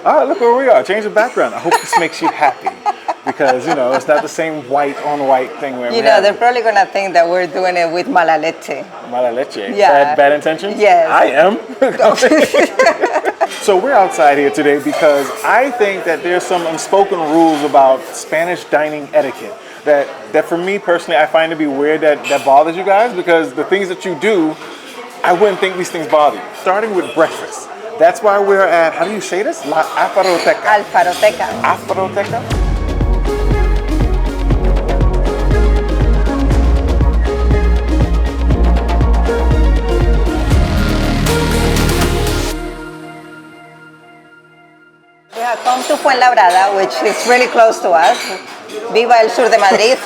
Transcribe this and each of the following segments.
Ah, look where we are. Change the background. I hope this makes you happy. Because, it's not the same white on white thing where they're probably going to think that we're doing it with mala leche. Mala leche? Yeah. Bad intentions? Yes. I am. So we're outside here today because I think that there's some unspoken rules about Spanish dining etiquette that for me personally, I find to be weird that bothers you guys, because the things that you do, I wouldn't think these things bother you. Starting with breakfast. That's why we're at, how do you say this? La Alfaroteca. Alfaroteca. Alfaroteca? We have come to Fuenlabrada, which is really close to us. Viva el sur de Madrid.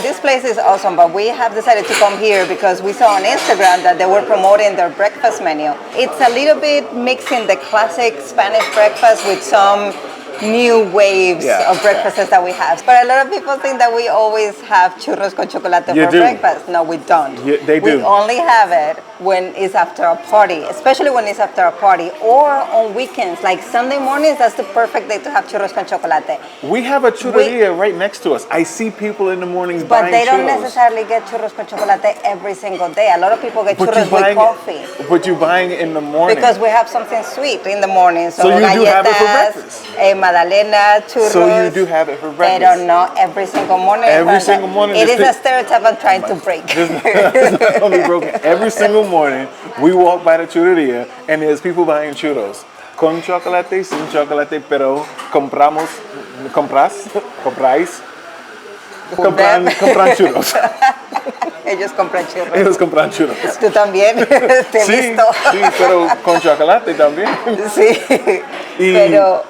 This place is awesome, but we have decided to come here because we saw on Instagram that they were promoting their breakfast menu. It's a little bit mixing the classic Spanish breakfast with some new waves of breakfasts that we have. But a lot of people think that we always have churros con chocolate for breakfast. No, we don't. They do. We only have it when it's after a party, especially when it's after a party, or on weekends, like Sunday mornings. That's the perfect day to have churros con chocolate. We have a churreria right next to us. I see people in the mornings buying churros. But they don't necessarily get churros con chocolate every single day. A lot of people get churros with coffee. But you're buying it in the morning. Because we have something sweet in the morning. So you do have it for breakfast. Magdalena, churros. So you do have it for breakfast. They don't know every single morning. Every single morning. It is a stereotype I'm trying to break. It's not only broken. Every single morning, we walk by the churreria and there's people buying churros. Con chocolate, sin chocolate, pero compráis, compran churros. Ellos compran churros. Ellos compran churros. Tú también, te he visto. Sí, pero con chocolate también. Sí, pero...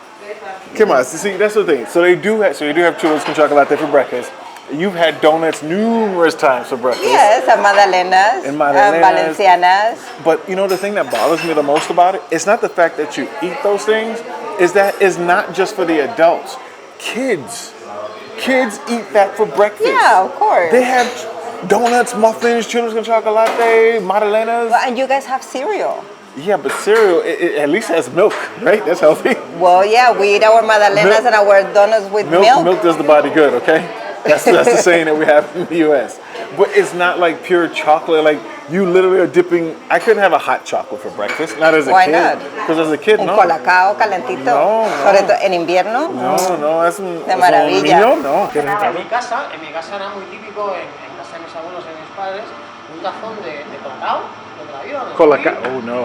¿Qué más? See, that's the thing. So you do have churros con chocolate for breakfast. You've had donuts numerous times for breakfast. Yes, and magdalenas, valencianas. But the thing that bothers me the most about it, it's not the fact that you eat those things, is that it's not just for the adults. Kids eat that for breakfast. Yeah, of course. They have donuts, muffins, churros con chocolate, magdalenas. Well, and you guys have cereal. Yeah, but cereal, it at least has milk, right? That's healthy. Well, yeah, we eat our magdalenas and our donuts with milk. Milk does the body good, okay? That's the saying that we have in the U.S. But it's not like pure chocolate. Like, you literally are dipping. I couldn't have a hot chocolate for breakfast. Not as a kid. Why not? Because as a kid, Un no. colacao calentito. No. Sobre todo en invierno. No, es un... De maravilla. No. En mi casa era muy típico, en casa de mis abuelos y mis padres, un tazón de colacao. Colacao, oh no.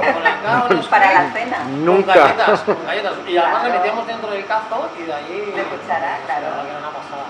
Para la cena. Nunca. Con galletas. Y además le metíamos dentro del cazo y de allí... De cuchara, claro. Era una pasada.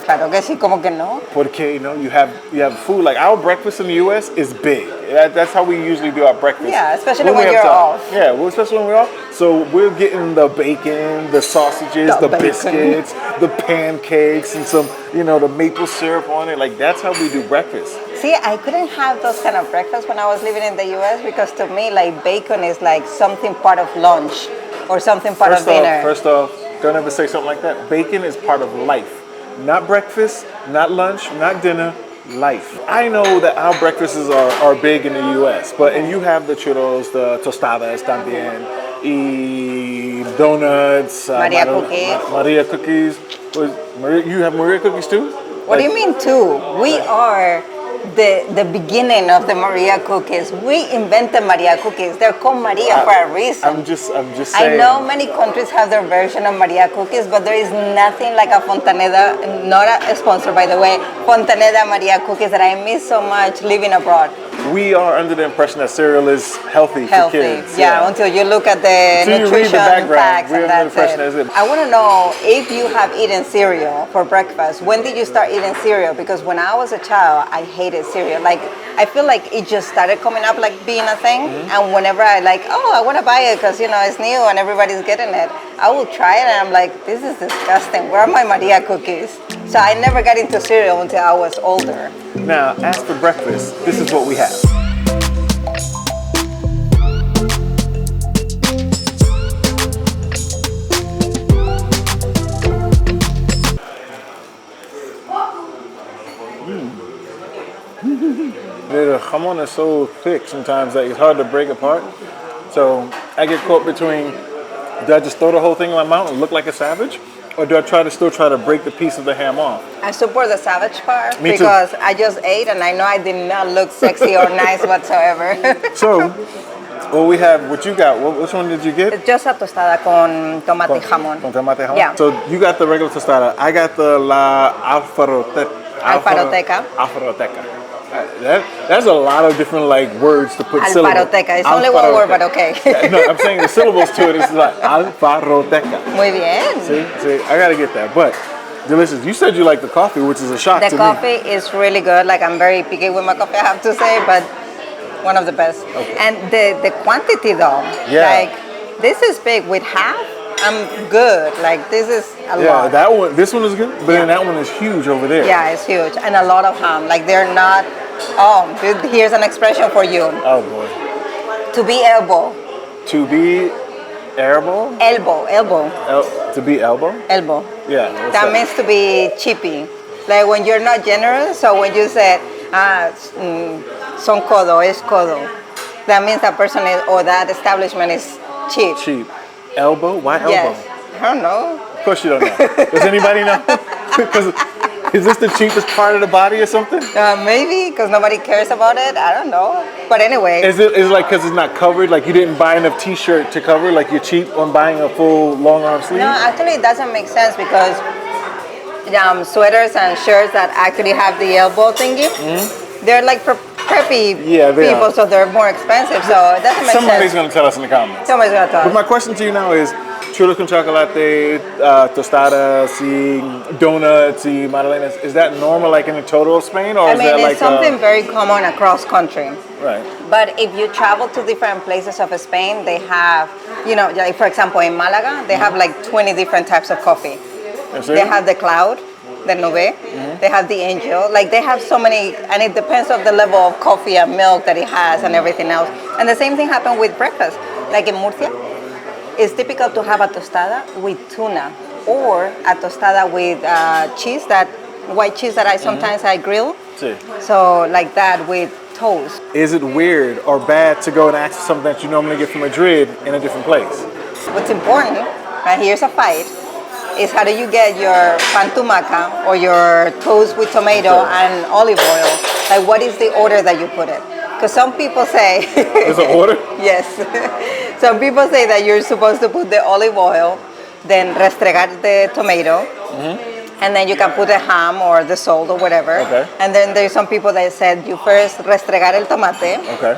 Claro que sí, como que no. Porque, you have food. Like, our breakfast in the U.S. is big. That's how we usually do our breakfast. Yeah, especially when you're off. Yeah, especially when we're off. So we're getting the bacon, the sausages, the biscuits, the pancakes, and some, the maple syrup on it. Like, that's how we do breakfast. See, I couldn't have those kind of breakfasts when I was living in the U.S. because to me, like, bacon is like something part of lunch or something part of dinner. First off, don't ever say something like that. Bacon is part of life. Not breakfast, not lunch, not dinner, life. I know that our breakfasts are big in the U.S., and you have the churros, the tostadas también, y donuts, Maria cookies. You have Maria cookies too? What do you mean too? We are the beginning of the Maria cookies. We invented Maria cookies. They're called Maria for a reason. I'm just saying. I know many countries have their version of Maria cookies, but there is nothing like a Fontaneda, not a sponsor by the way, Fontaneda Maria cookies that I miss so much living abroad. We are under the impression that cereal is healthy for kids. Yeah, until you look at the nutrition facts and that's it. I want to know if you have eaten cereal for breakfast. When did you start eating cereal? Because when I was a child, I hated cereal. Like, I feel like it just started coming up like being a thing. Mm-hmm. And whenever I I want to buy it because, it's new and everybody's getting it, I will try it and I'm like, this is disgusting. Where are my Maria cookies? So I never got into cereal until I was older. Now, as for breakfast, this is what we have. The jamon is so thick sometimes that it's hard to break apart. So I get caught between, do I just throw the whole thing in my mouth and look like a savage? Or do I still try to break the piece of the ham off? I support the savage part Me too. because I just ate and I know I did not look sexy or nice whatsoever. So, well, we have what you got. Which one did you get? Just a tostada con tomate y jamón. Con tomate jamón? Yeah. So you got the regular tostada. I got the La Alfaroteca. Alfaroteca. That's a lot of different like words to put syllables. Alfaroteca. It's only one word, but okay. No, I'm saying the syllables to it is like Alfaroteca. Muy bien. See, I gotta get that. But delicious. You said you like the coffee, which is a shock to The me. coffee is really good. Like I'm very picky with my coffee, I have to say, but one of the best. Okay. And the quantity though, Yeah. like this is big. With half, I'm good. Like this is a lot. That one. This one is good, but then that one is huge over there. Yeah, it's huge. And a lot of ham. Like they're not, here's an expression for you. Oh boy. To be elbow. To be elbow. Elbow. To be elbow. Elbow. Yeah. what's That means to be cheapy. Like when you're not generous, so when you said, son codo, es codo, that means that person is, or that establishment is cheap. Cheap. Elbow? Why elbow? Yes. I don't know. Of course you don't know. Does anybody know? Because is this the cheapest part of the body or something? Maybe, because nobody cares about it. I don't know. But anyway. Is it like because it's not covered? Like you didn't buy enough T-shirt to cover? Like you're cheap on buying a full long arm sleeve? No, actually it doesn't make sense because sweaters and shirts that actually have the elbow thingy, they're like preppy people, so they're more expensive. So it doesn't make Somebody's sense. going to tell us in the comments. Somebody's going to tell But us. my question to you now is, churros con chocolate, tostadas, donuts, magdalenas, is that normal like in the total of Spain? Or I is mean, that it's like something very common across country. Right. But if you travel to different places of Spain, they have, like for example, in Malaga, they have like 20 different types of coffee. They have the cloud, the nube, they have the angel, like they have so many, and it depends on the level of coffee and milk that it has and everything else. And the same thing happened with breakfast. Like in Murcia, it's typical to have a tostada with tuna or a tostada with cheese, that white cheese that I sometimes I grill. Sí. So like that with toast. Is it weird or bad to go and ask for something that you normally get from Madrid in a different place? What's important, and here's a fight, is how do you get your pan tumaca or your toast with tomato and olive oil? Like what is the order that you put it? Because some people say... There's an order? Yes. Some people say that you're supposed to put the olive oil, then restregar the tomato, and then you can put the ham or the salt or whatever. Okay. And then there's some people that said you first restregar el tomate, Okay.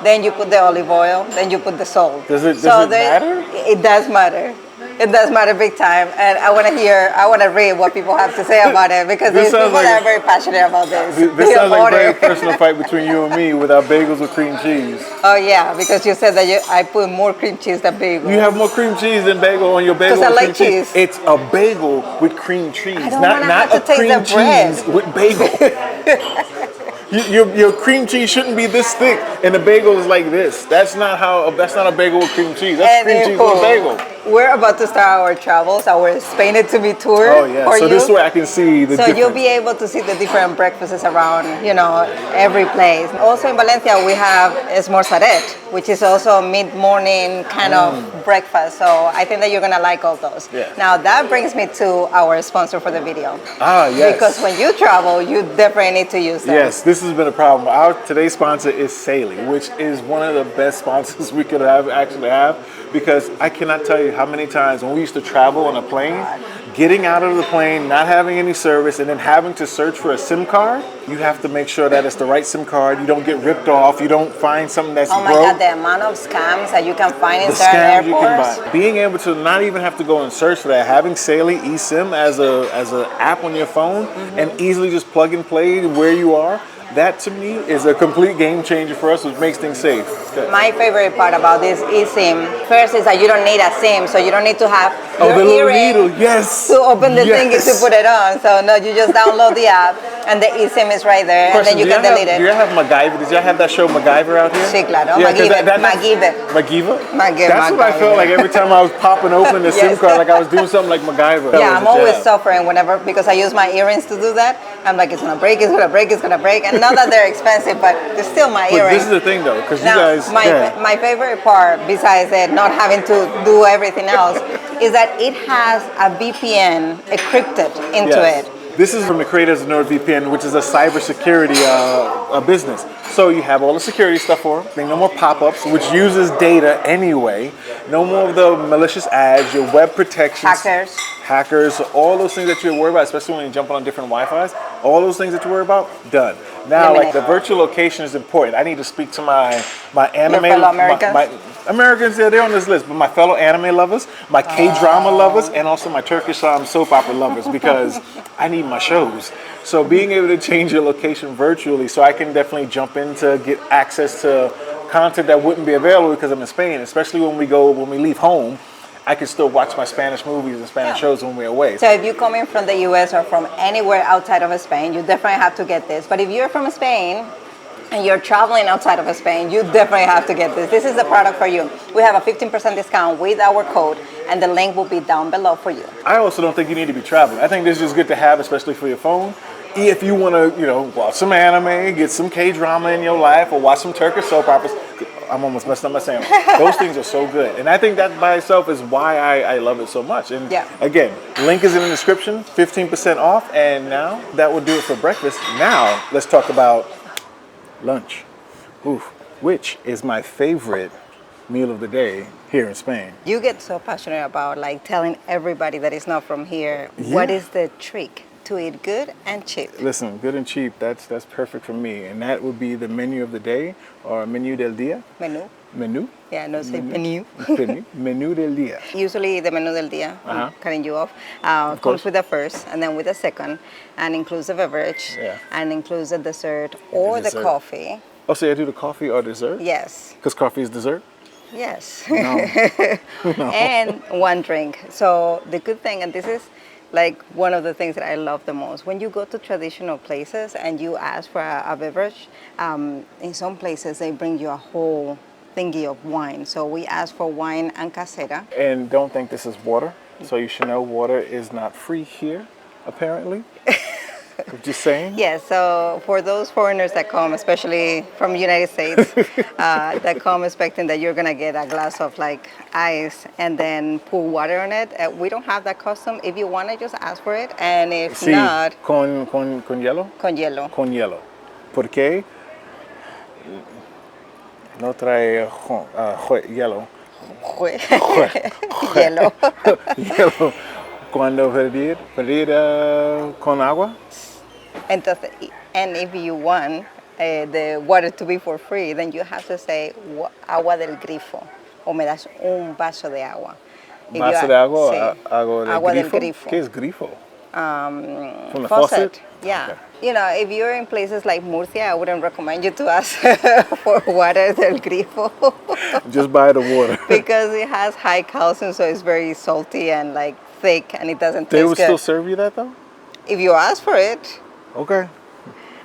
then you put the olive oil, then you put the salt. Does it matter? It does matter. It does matter big time, and I want to read what people have to say about it, because there's people that are very passionate about this. This sounds like a very personal fight between you and me with our bagels with cream cheese. Oh yeah, because you said that I put more cream cheese than bagel. You have more cream cheese than bagel on your bagel with Because I cream like cheese. cheese. It's a bagel with cream cheese, I don't not wanna have to a taste cream the bread. cheese with bagel. Your cream cheese shouldn't be this thick, and the bagel is like this. That's not a bagel with cream cheese. That's cream cheese with a bagel. We're about to start our travels, our Spain it to be tour. Oh yeah, for so you. this way I can see the So difference. you'll be able to see the different breakfasts around, every place. Also in Valencia, we have esmorzaret, which is also mid-morning kind of breakfast. So I think that you're going to like all those. Yeah. Now that brings me to our sponsor for the video. Ah, yes. Because when you travel, you definitely need to use them. Yes, this has been a problem. Our today's sponsor is Saley, which is one of the best sponsors we could actually have, because I cannot tell you how many times when we used to travel on a plane, getting out of the plane, not having any service, and then having to search for a SIM card, you have to make sure that it's the right SIM card. You don't get ripped off. You don't find something that's Oh my broke. God, the amount of scams that you can find in The certain scams you airports. can buy. Being able to not even have to go and search for that, having Saley eSIM as a app on your phone and easily just plug and play where you are, that to me is a complete game changer for us, which makes things safe. Okay. My favorite part about this eSIM, first is that you don't need a SIM, so you don't need to have Oh, your the little earring needle, yes. to open the thingy Yes. to put it on. So no, you just download the app, And the eSIM is right there, and Question, then you can delete it. Do you have MacGyver? Did y'all have that show MacGyver out here? Sí, claro. Yeah, 'cause MacGyver. That's what I felt like every time I was popping open the SIM Yes. card, like I was doing something like MacGyver. Yeah, I'm always suffering whenever, because I use my earrings to do that. I'm like, it's gonna break, it's gonna break, it's gonna break. And not that they're expensive, but it's still my But earrings. this is the thing though, because you Now, guys... my favorite part, besides that not having to do everything else, is that it has a VPN encrypted into it. This is from the creators of NordVPN, which is a cybersecurity business. So you have all the security stuff for them. No more pop-ups, which uses data anyway. No more of the malicious ads, your web protections. Hackers, all those things that you're worried about, especially when you jump on different Wi-Fis, all those things that you worry about, done. Now, like the virtual location is important. I need to speak to my anime... Your fellow Americans? My Americans, yeah, they're on this list, but my fellow anime lovers, my K-drama lovers, and also my Turkish soap opera lovers, because I need my shows. So being able to change your location virtually, so I can definitely jump in to get access to content that wouldn't be available because I'm in Spain, especially when we leave home, I can still watch my Spanish movies and Spanish shows when we're away. So if you're coming from the US or from anywhere outside of Spain, you definitely have to get this. But if you're from Spain, and you're traveling outside of Spain, you definitely have to get this. This is the product for you. We have a 15% discount with our code, and the link will be down below for you. I also don't think you need to be traveling. I think this is just good to have, especially for your phone. If you want to, watch some anime, get some K-drama in your life, or watch some Turkish soap operas. I'm almost messing up my sandwich. Those things are so good. And I think that by itself is why I love it so much. And again, link is in the description, 15% off. And now that will do it for breakfast. Now let's talk about lunch, which is my favorite meal of the day here in Spain. You get so passionate about telling everybody that is not from here. What is the trick to eat good and cheap? Listen, good and cheap, that's perfect for me. And that would be the menu of the day, or menu del día. Menu? Yeah, no, say menu. Menu del día. Usually the menu del día, cutting you off, comes with the first and then with the second, and includes the beverage, and includes the dessert or the coffee. Oh, so you do the coffee or dessert? Yes. Because coffee is dessert? Yes. No. And one drink. So the good thing, and this is one of the things that I love the most, when you go to traditional places and you ask for a beverage, in some places they bring you a whole thingy of wine. So we ask for wine and casera. And don't think this is water. So you should know water is not free here, apparently. Just saying. Yes, so for those foreigners that come, especially from the United States, that come expecting that you're going to get a glass of ice and then pour water on it, we don't have that custom. If you want to, just ask for it. And if not... Con hielo? Con hielo. Con hielo. Porque no trae hielo. Hielo. Hielo. Cuando pedir con agua. Entonces, and if you want the water to be for free, then you have to say agua del grifo, o me das un vaso de agua. ¿Vaso de agua? Sí. Agua del grifo. ¿Qué es grifo? From the faucet. Yeah. Okay. If you're in places like Murcia, I wouldn't recommend you to ask for water del grifo. Just buy the water. Because it has high calcium, so it's very salty and thick, and it doesn't taste good. They would still serve you that though? If you ask for it. Okay.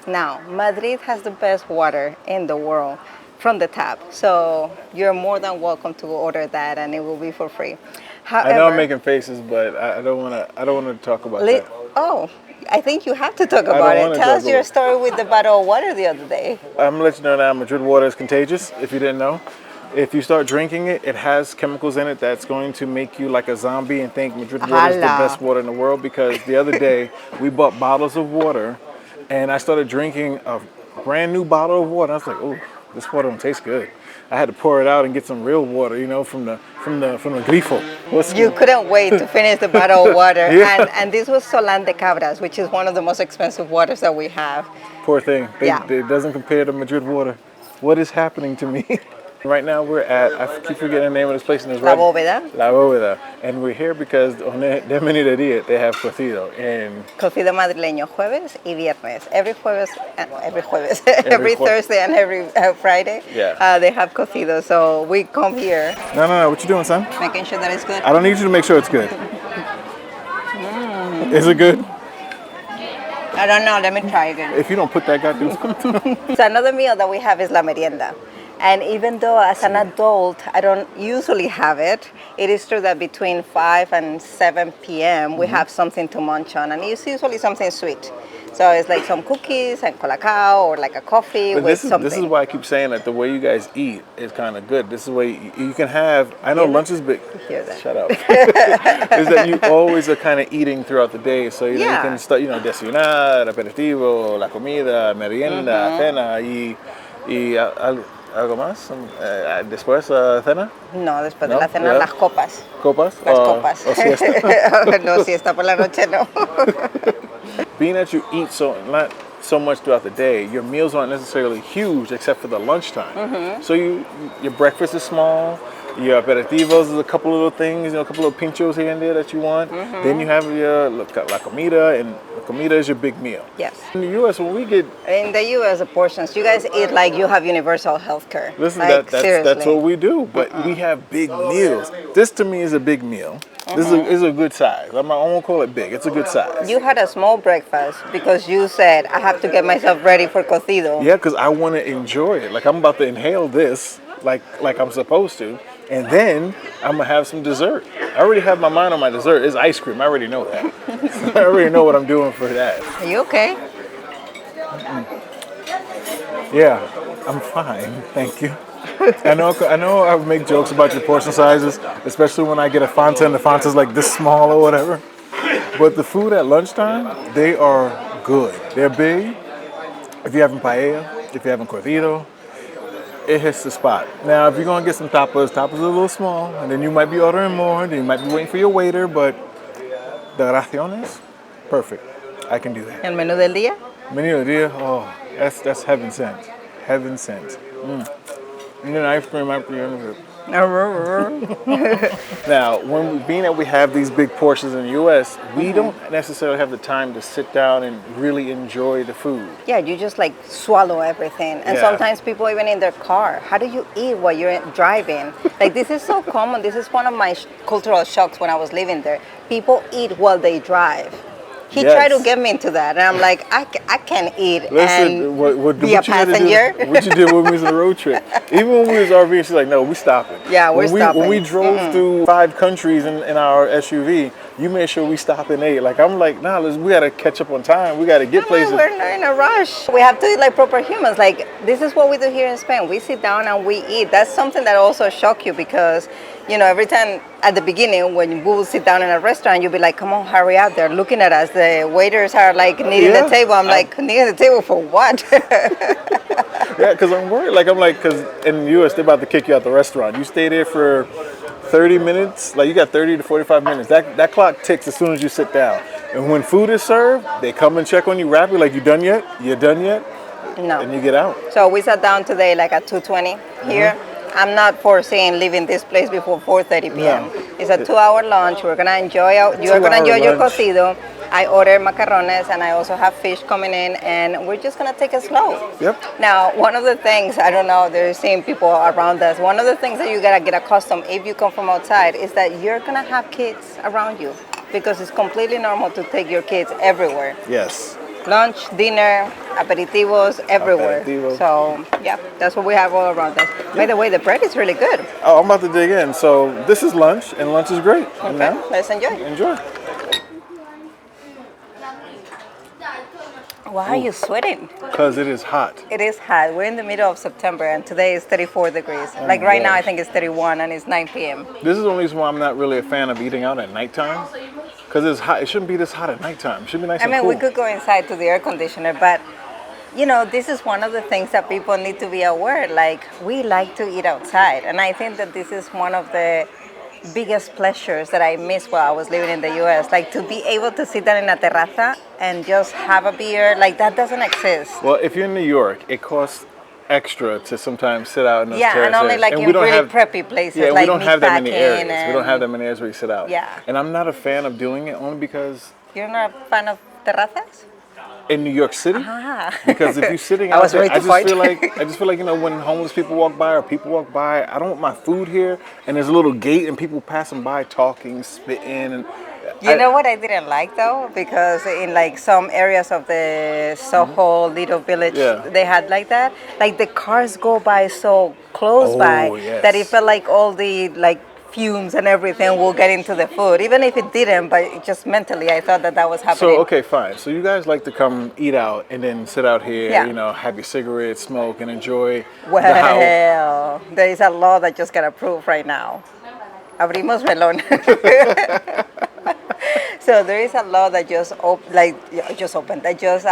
Now, Madrid has the best water in the world from the tap. So you're more than welcome to order that, and it will be for free. However, I know I'm making faces, but I don't want to talk about that. Oh, I think you have to talk about it. Tell us your story with the bottle of water the other day. I'm going to let you know now Madrid water is contagious, if you didn't know. If you start drinking it, it has chemicals in it that's going to make you like a zombie and think Madrid water is the best water in the world, because the other day we bought bottles of water and I started drinking a brand new bottle of water. I was like, oh, this water don't taste good. I had to pour it out and get some real water, from the grifo. You couldn't wait to finish the bottle of water. And this was Solán de Cabras, which is one of the most expensive waters that we have. Poor thing. It doesn't compare to Madrid water. What is happening to me? Right now we're at, I keep forgetting the name of this place. And it's La Bóveda. La Bóveda. And we're here because on the menu del día they have cocido. Cocido madrileño, jueves y viernes. Every Thursday and every Friday, they have cocido. So we come here. No, what you doing, son? Making sure that it's good. I don't need you to make sure it's good. Is it good? I don't know. Let me try again. If you don't put that goddamn... So another meal that we have is la merienda. And even though as an adult, I don't usually have it, it is true that between 5 and 7 p.m. we have something to munch on. And it's usually something sweet. So it's like some cookies and colacao or like a coffee But with something. this is why I keep saying that the way you guys eat is kind of good. This is why you can have... I know lunch is big. Hear that. Shut up. Is that you always are kind of eating throughout the day. So you can start, desayunar, aperitivo, la comida, merienda, cena, ¿algo más? ¿Después cena? No, después de la cena, las copas. ¿Copas? Las copas. ¿O siesta? No, siesta por la noche, no. Being that you eat not so much throughout the day, your meals aren't necessarily huge except for the lunchtime. So your breakfast is small, your aperitivos is a couple little things, a couple of pinchos here and there that you want. Then you have your la comida, and la comida is your big meal. Yes. In the U.S., when we get... In the U.S., the portions, you guys eat like you have universal health care. Listen, like, that's what we do, but we have big meals. This to me is a big meal. This is a good size. I won't call it big. It's a good size. You had a small breakfast because you said, I have to get myself ready for cocido. Yeah, because I want to enjoy it. Like, I'm about to inhale this like I'm supposed to. And then I'm going to have some dessert. I already have my mind on my dessert. It's ice cream. I already know that. I already know what I'm doing for that. Are you okay? Yeah, I'm fine. Thank you. I know I make jokes about your portion sizes, especially when I get a Fanta and the Fanta's like this small or whatever. But the food at lunchtime, they are good. They're big. If you're having paella, if you're having cocido, it hits the spot. Now, if you're going to get some tapas are a little small, and then you might be ordering more, then you might be waiting for your waiter, but the raciones, perfect. I can do that. El menú del día? Menú del día, oh, that's heaven sent. Heaven sent. And then ice cream after the end of it. Now, being that we have these big portions in the U.S., we don't necessarily have the time to sit down and really enjoy the food. Yeah, you just like swallow everything. And sometimes people even in their car, how do you eat while you're driving? Like this is so common. This is one of my cultural shocks when I was living there. People eat while they drive. He tried to get me into that, and I'm like, I can't eat and be a passenger. What you did when we was on a road trip. Even when we was RVing, she's like, no, we stopping. Yeah, we're stopping. When we drove through 5 countries in our SUV, you made sure we stopped and ate. Like, I'm like, nah, we got to catch up on time. We got to get places. We're not in a rush. We have to eat like proper humans. Like, this is what we do here in Spain. We sit down and we eat. That's something that also shock you because, every time at the beginning when we will sit down in a restaurant, you'll be like, come on, hurry up. They're looking at us. The waiters are like needing the table. I'm like, needing the table for what? Yeah, because I'm worried. Because in the U.S., they're about to kick you out the restaurant. You stay there for 30 minutes, like you got 30 to 45 minutes. That clock ticks as soon as you sit down. And when food is served, they come and check on you rapidly, like, you done yet? You done yet? No. And you get out. So we sat down today like at 2:20 here. I'm not foreseeing leaving this place before 4:30 p.m. No. It's a 2-hour lunch. You're gonna enjoy your cocido. I ordered macarrones and I also have fish coming in, and we're just gonna take it slow. Yep. Now, one of the things, I don't know, there's seeing people around us, one of the things that you gotta get accustomed if you come from outside is that you're gonna have kids around you because it's completely normal to take your kids everywhere. Yes. Lunch, dinner, aperitivos, everywhere. Aperitivos. So, yeah, that's what we have all around us. By the way, the bread is really good. Oh, I'm about to dig in. So this is lunch, and lunch is great. Okay, now, let's enjoy. Enjoy. Why are you sweating? Because it is hot. It is hot. We're in the middle of September, and today is 34 degrees. Like right now, I think it's 31, and it's 9 p.m. This is the only reason why I'm not really a fan of eating out at nighttime. Because it's hot. It shouldn't be this hot at nighttime. It should be nice and cool. We could go inside to the air conditioner, but this is one of the things that people need to be aware. Like, we like to eat outside, and I think that this is one of the biggest pleasures that I missed while I was living in the U.S. Like, to be able to sit down in a terraza and just have a beer, like, that doesn't exist. Well, if you're in New York, it costs extra to sometimes sit out in those terraces. And only like in really preppy places. Yeah, like we don't have that many areas. And we don't have that many areas where you sit out. Yeah. And I'm not a fan of doing it only because... You're not a fan of terrazas? In New York City, because if you're sitting I out was there, ready I to just fight. feel like when homeless people walk by or people walk by, I don't want my food here, and there's a little gate and people passing by talking, spitting, and You know what I didn't like though? Because in like some areas of the Soho little village, Yeah. they had like that. Like the cars go by so close by Oh, yes. that it felt like all the like fumes and everything will get into the food, even if it didn't. But it just mentally, I thought that that was happening. So okay, fine. So you guys like to come eat out and then sit out here, Yeah. you know, have your cigarette, smoke, and enjoy the house. Well, there is a law that just got approved right now. Abrimos melón. So there is a law that just opened, that just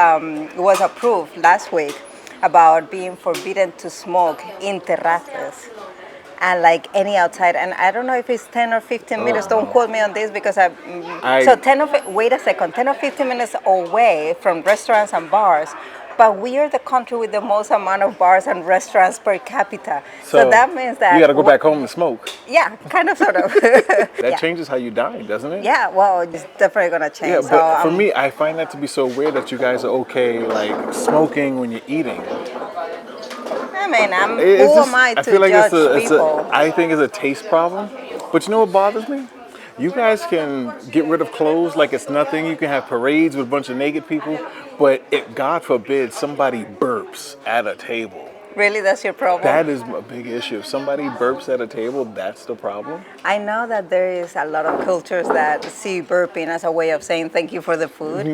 was approved last week about being forbidden to smoke in terrazas and like any outside. And I don't know if it's 10 or 15 minutes. Don't quote me on this because so 10 or 15 minutes away from restaurants and bars. But we are the country with the most amount of bars and restaurants per capita. So that means that you got to go back home and smoke. Yeah, kind of, sort of. That Yeah. changes how you dine, doesn't it? Yeah, well, it's definitely gonna change. Yeah, so, but for me, I find that to be so weird that you guys are okay, like smoking when you're eating. I mean, It's who just- am I to feel like judge it's people? I think it's a taste problem. But you know what bothers me? You guys can get rid of clothes like it's nothing. You can have parades with a bunch of naked people. But if, God forbid, somebody burps at a table, Really, that's your problem? that is a big issue. If somebody burps at a table, that's the problem. I know that there is a lot of cultures that see burping as a way of saying thank you for the food.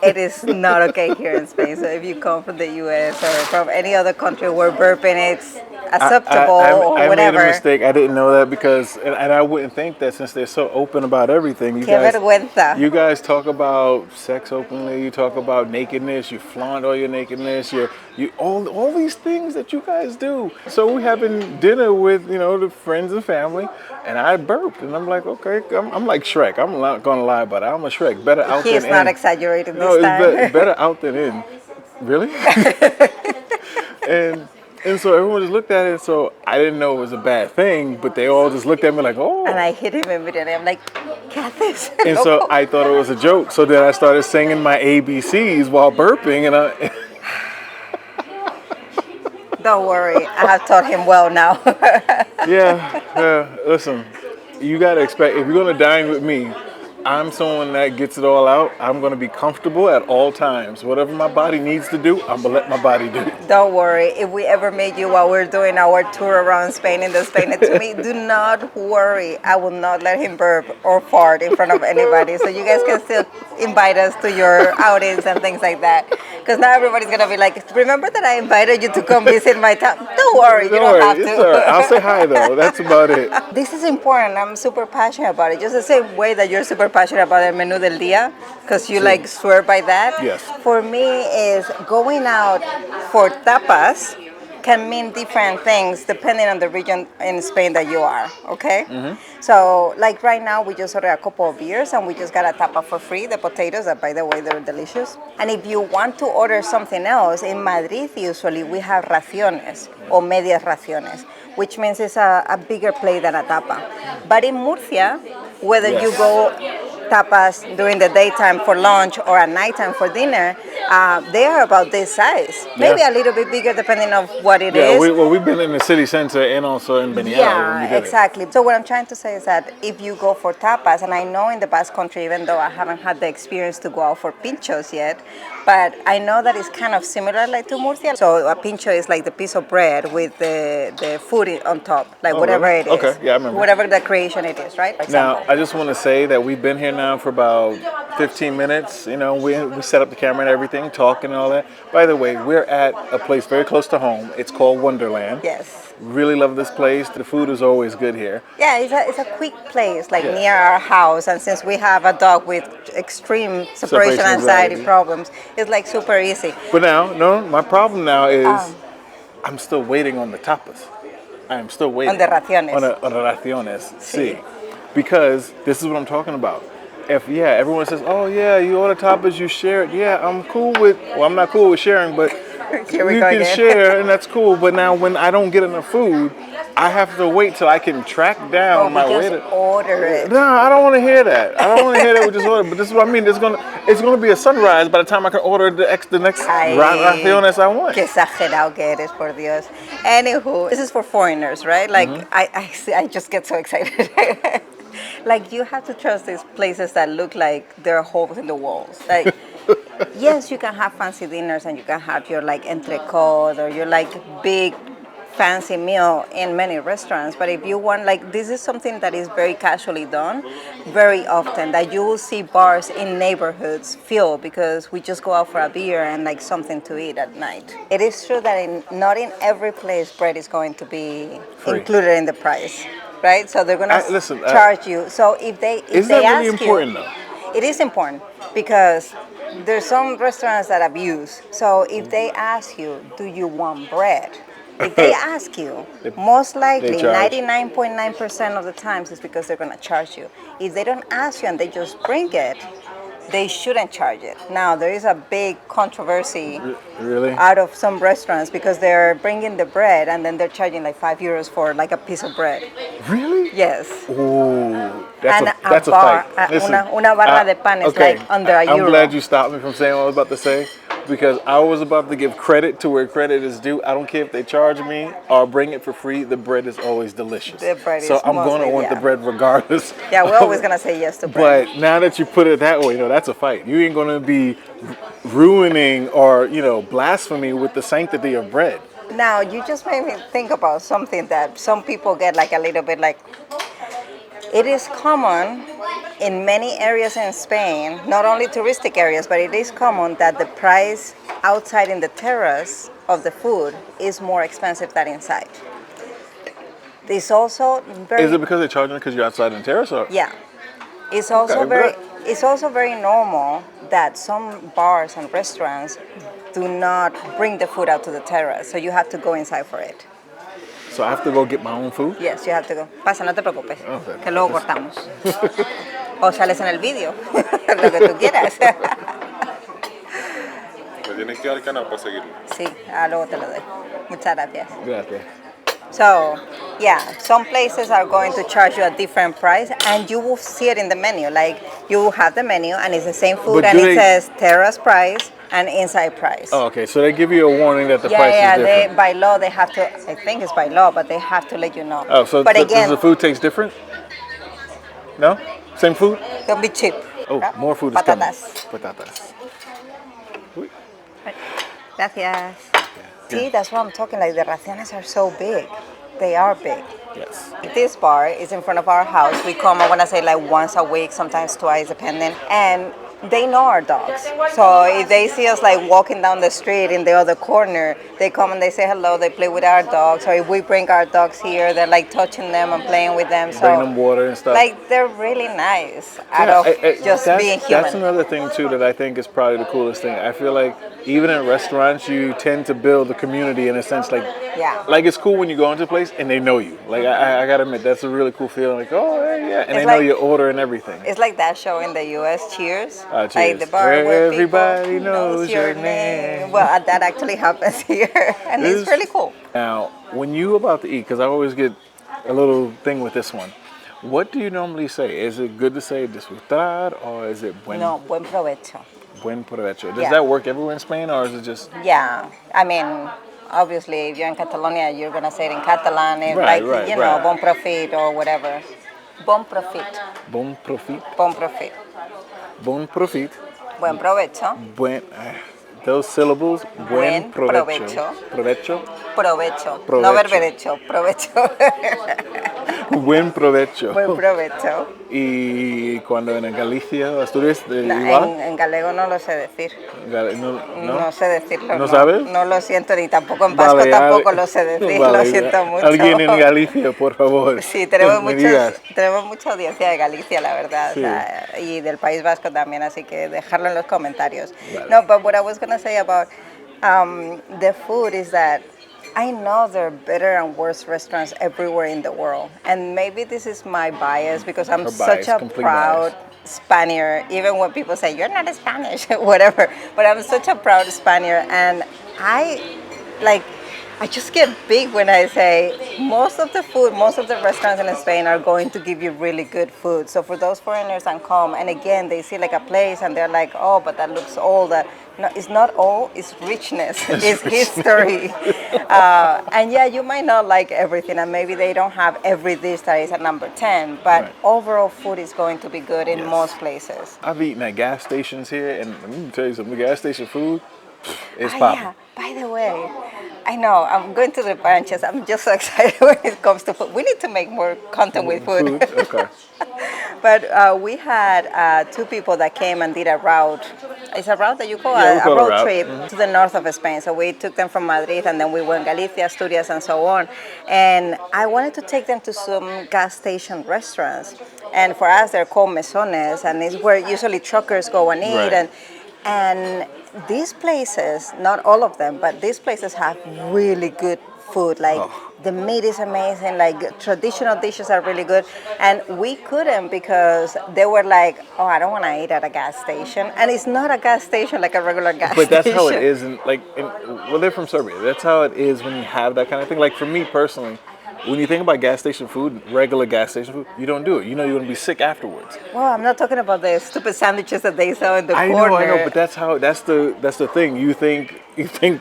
It is not okay here in Spain. So if you come from the U.S. or from any other country where burping is acceptable or I whatever. made a mistake. I didn't know that because, and I wouldn't think that since they're so open about everything. Qué vergüenza. You guys talk about sex openly. You talk about nakedness. You flaunt all your nakedness. You all these things that you guys do. So we having dinner with the friends and family, and I burped, and I'm like, okay, I'm like Shrek. I'm not gonna lie about it. I'm a Shrek. Better out than in. He's not exaggerating No, this time. it's better out than in. Really? And so everyone just looked at it, so I didn't know it was a bad thing, but they all just looked at me like, oh. And I hit him immediately. I'm like, ¿qué haces? And so I thought it was a joke. So then I started singing my ABCs while burping, and I. Don't worry, I have taught him well now. Yeah. Listen, you gotta expect if you're gonna dine with me, I'm someone that gets it all out. I'm gonna be comfortable at all times. Whatever my body needs to do, I'm gonna let my body do. Don't worry, if we ever meet you while we're doing our tour around Spain in the Spain to me, do not worry. I will not let him burp or fart in front of anybody. So you guys can still invite us to your outings and things like that. Because now everybody's gonna be like, remember that I invited you to come visit my town? Don't worry, you don't have It's to. all right. I'll say hi though. That's about it. This is important. I'm super passionate about it. Just the same way that you're super passionate about el menú del día, because you like swear by that. Yes. For me, is going out for tapas can mean different things depending on the region in Spain that you are. Okay. So like right now, we just ordered a couple of beers and we just got a tapa for free. The potatoes, that by the way, they're delicious. And if you want to order something else, in Madrid usually we have raciones or medias raciones, which means it's a bigger plate than a tapa. But in Murcia, whether you go tapas during the daytime for lunch or at nighttime for dinner, they are about this size. Maybe a little bit bigger depending on what it is. We've been in the city center and also in Benial. when we Yeah, did it. exactly. So what I'm trying to say is that if you go for tapas, and I know in the Basque Country, even though I haven't had the experience to go out for pinchos yet, but I know that it's kind of similar like to Murcia. So a pincho is like the piece of bread with the food on top, like whatever really? it is. Okay, yeah, I remember. Whatever the creation it is, right? For Now, example. I just want to say that we've been here now for about 15 minutes. We set up the camera and everything, talking and all that. By the way, we're at a place very close to home. It's called Wonderland. Yes. Really love this place. The food is always good here. Yeah, it's a quick place, like near our house. And since we have a dog with extreme separation anxiety problems, it's like super easy. But my problem now is I'm still waiting on the tapas. I am still waiting. On the raciones. On the raciones, sí. Because this is what I'm talking about. If everyone says, oh yeah, you order tapas, you share it. Yeah, I'm not cool with sharing, but Here we you go can again. share and that's cool. But now when I don't get enough food, I have to wait till I can track Oh, down we my just way to. order it. No, I don't want to hear that. I don't want to hear that with just order. But this is what I mean. It's gonna be a sunrise by the time I can order the next Ay, raciones I want. qué exagerado que eres, por Dios. Anywho, this is for foreigners, right? Like, I just get so excited. Like, you have to trust these places that look like there are holes in the walls. Like, yes, you can have fancy dinners and you can have your like entrecote or your like big fancy meal in many restaurants, but if you want, like, this is something that is very casually done very often, that you will see bars in neighborhoods filled because we just go out for a beer and like something to eat at night. It is true that not in every place bread is going to be Free. included in the price, right? So they're going to charge you. So if they is they that really ask important you, though? it is important because there's some restaurants that abuse. So if they ask you, do you want bread? If they ask you, most likely 99.9% of the times it's because they're going to charge you. If they don't ask you and they just bring it, they shouldn't charge it. Now, there is a big controversy Really? out of some restaurants because they're bringing the bread and then they're charging like €5 for like a piece of bread. Really? Yes. Ooh, And that's a bar, fight. Listen, una barra de pan is okay, like under €1. I'm glad you stopped me from saying what I was about to say because I was about to give credit to where credit is due. I don't care if they charge me or bring it for free. The bread is always delicious. The bread so is I'm going to want the bread regardless. Yeah, we're always going to say yes to bread. But now that you put it that way, that's a fight. You ain't going to be ruining or, blasphemy with the sanctity of bread. Now, you just made me think about something that some people get like a little bit like, it is common in many areas in Spain, not only touristic areas, but it is common that the price outside in the terrace of the food is more expensive than inside. It's also very... Is it because they're charging because you're outside in the terrace? Or? Yeah. It's also it's also very normal that some bars and restaurants do not bring the food out to the terrace, so you have to go inside for it. So I have to go get my own food? Yes, you have to go. Pasa, no te preocupes, Okay. que luego cortamos. O sales en el vídeo, lo que tú quieras. Me tienes que dar el canal para seguirlo. Sí, luego te lo doy. Muchas gracias. Gracias. So, yeah, some places are going to charge you a different price, and you will see it in the menu. Like, you will have the menu, and it's the same food, and it says terrace price and inside price. Oh, okay, so they give you a warning that the price is different. By law, they have to, I think it's by law, but they have to let you know. Oh, so but again, does the food taste different? No? Same food? Don't be cheap. Oh, right? more food is Patatas. coming. Patatas. Uy. Gracias. See, that's what I'm talking, like the raciones are so big. They are big. Yes. This bar is in front of our house. We come, I want to say like once a week, sometimes twice, depending. And they know our dogs. So if they see us like walking down the street in the other corner, they come and they say hello, they play with our dogs. Or if we bring our dogs here, they're like touching them and playing with them. So bring them water and stuff. Like they're really nice out of just being human. That's another thing too that I think is probably the coolest thing. I feel like even in restaurants, you tend to build a community in a sense. Like, like it's cool when you go into a place and they know you. Like I gotta admit, that's a really cool feeling. Like, oh yeah, and it's they know your order and everything. It's like that show in the U.S. Cheers. Cheers. Like the bar where everybody knows your name. Well, that actually happens here, and it's really cool. Now, when you about to eat, because I always get a little thing with this one. What do you normally say? Is it good to say disfrutar or is it buen? No, buen provecho. Buen provecho. Does that work everywhere in Spain or is it just? Yeah, I mean, obviously, if you're in Catalonia, you're gonna say it in Catalan, and bon profit or whatever. Bon profit. Bon profit. Bon profit. Bon profit. Buen provecho. Buen. Those syllables. Buen provecho. Provecho. Provecho. No berberecho. Provecho. Buen provecho. Buen provecho. Y cuando en Galicia, Asturias, igual. En galego no lo sé decir. No sé decirlo. ¿No sabes? No lo siento, ni tampoco en vasco tampoco lo sé decir. Lo siento mucho. Alguien en Galicia, por favor. Sí, tenemos mucha audiencia de Galicia, la verdad. Sí. O sea, y del País Vasco también, así que dejarlo en los comentarios. Vale. No, but what I was going to say about the food is that I know there are better and worse restaurants everywhere in the world. And maybe this is my bias because I'm such a proud Spaniard, even when people say, you're not Spanish, whatever. But I'm such a proud Spaniard. And I, like, I just get big when I say most of the food, most of the restaurants in Spain are going to give you really good food. So for those foreigners that come, and again, they see like a place and they're like, oh, but that looks old. No, it's not old, it's richness, it's history. And yeah, you might not like everything, and maybe they don't have every dish that is at number 10, but Right. overall food is going to be good in Yes. most places. I've eaten at gas stations here, and let me tell you something, the gas station food is Ah, popping. yeah, by the way, I know, I'm going to the branches. I'm just so excited when it comes to food. We need to make more content with food. Okay. But we had two people that came and did a route. It's a route that you call Yeah, we a call it a road route. trip to the north of Spain. So we took them from Madrid and then we went Galicia, Asturias, and so on. And I wanted to take them to some gas station restaurants. And for us, they're called mesones, and it's where usually truckers go and eat. Right. And these places, not all of them, but these places have really good food. Like the meat is amazing, like traditional dishes are really good. And we couldn't because they were like, oh, I don't want to eat at a gas station. And it's not a gas station like a regular gas But station. that's how it is, well, they're from Serbia. That's how it is when you have that kind of thing. Like for me personally, when you think about gas station food, regular gas station food, you don't do it. You know you're gonna be sick afterwards. Well, I'm not talking about the stupid sandwiches that they sell in the I corner. know, but that's the thing. You think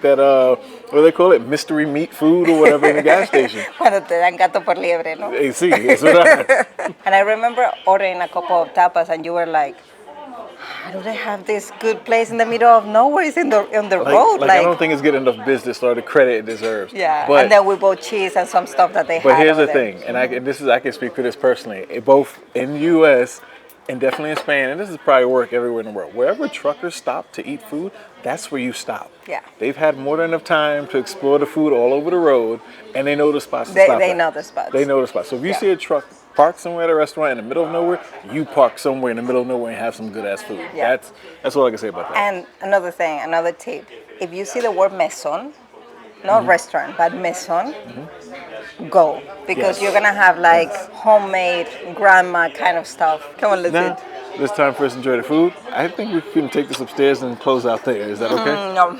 that what do they call it, mystery meat food or whatever in the gas station. Cuando te dan gato por liebre, ¿no? Hey, sí, eso era. And I remember ordering a couple of tapas, and you were like, "How do they have this good place in the middle of nowhere? It's on the road." Like I don't think it's getting enough business or the credit it deserves. Yeah, But and then we bought cheese and some stuff that they But had. here's over the there. thing, and I can speak to this personally. Both in the U.S. and definitely in Spain, and this is probably work everywhere in the world. Wherever truckers stop to eat food, that's where you stop. Yeah. They've had more than enough time to explore the food all over the road, and they know the spots to stop They at. know the spots. They know the spots. So if you Yeah. see a truck park somewhere at a restaurant in the middle of nowhere, you park somewhere in the middle of nowhere and have some good ass food. Yeah. That's all I can say about that. And another thing, another tip: if you see the word maison, not restaurant, but maison, go, because Yes. you're gonna have like homemade grandma kind of stuff. Come on, let's Now, eat. it's time for us to enjoy the food. I think we can take this upstairs and close out there. Is that okay? No.